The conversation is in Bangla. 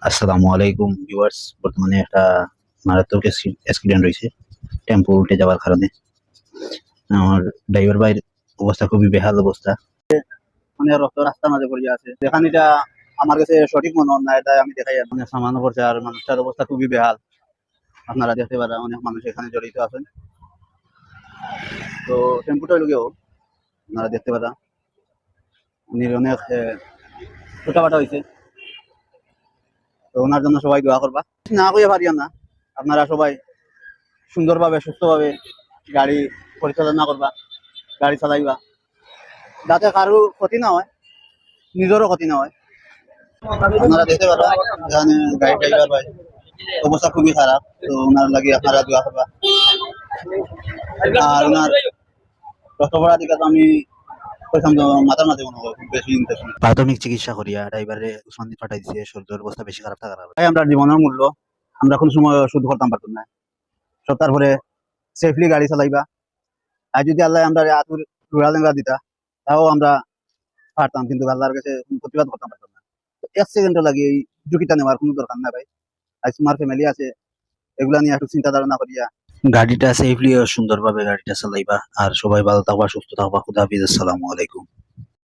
আসসালামু আলাইকুম ভিউয়ার্স। বর্তমানে একটা মারাত্মক অ্যাক্সিডেন্ট হয়েছে টেম্পো উল্টে যাওয়ার কারণে। আমার ড্রাইভার ভাইয়ের অবস্থা খুবই বেহাল অবস্থা। মানে রক্ত রাস্তার মাঝে পড়ে আছে, যেখানে এটা আমার কাছে সঠিক মনে হয় না, এটা আমি দেখাই মানে সামান্য করছে। আর মানুষটার অবস্থা খুবই বেহাল, আপনারা দেখতে পারেন অনেক মানুষ এখানে জড়িত আছেন। তো টেম্পুটা লোকেও আপনারা দেখতে পারেন উনি অনেক ছোটাফাটা হয়েছে। তো ওনার জন্য সবাই দোয়া করবা, না কইয়া পারিও না। আপনারা সবাই সুন্দরভাবে সুস্থভাবে গাড়ি পরিচালনা করবা, গাড়ি চালাইবা, যাতে কারো ক্ষতি না হয়, নিজেরও ক্ষতি না হয়। আপনারা দেখতে পারবা এখানে গাড়ি ড্রাইভার ভাই অবস্থা খুবই খারাপ। তো ওনার লাগে আপনারা দোয়া করবা। আর ওনার কষ্ট করার দিকে তো আমি কইতাম তো মাথার মাঝে মনে হয় খুব বেশি ইনফেকশন। প্রাথমিক চিকিৎসা করিয়া ড্রাইভারে উসমানি পাঠাই দিয়েছে, শরীরের অবস্থা বেশি খারাপ থাকার কারণে। তাই আমরা জীবনের মূল্য আমরা কোন সময় শুধু করতাম পারতাম না। সব তারপরে সেফলি গাড়ি চালাইবা। আর যদি আল্লাহ আমরা আতুর রুড়া দিতা তাও আমরা পারতাম, কিন্তু আল্লাহর কাছে কোনো প্রতিবাদ করতাম পারতাম না। তো 1 সেকেন্ডও লাগে এই ঝুঁকিটা নেওয়ার কোনো দরকার না ভাই। আজ তোমার ফ্যামিলি আছে, এগুলা নিয়ে একটু চিন্তা ধারণা করিয়া গাড়িটা সেফলি ও সুন্দরভাবে গাড়িটা চালাইবা। আর সবাই ভালো থাকবা, সুস্থ থাকবা। খুদা হাফিজ, আসসালামু আলাইকুম।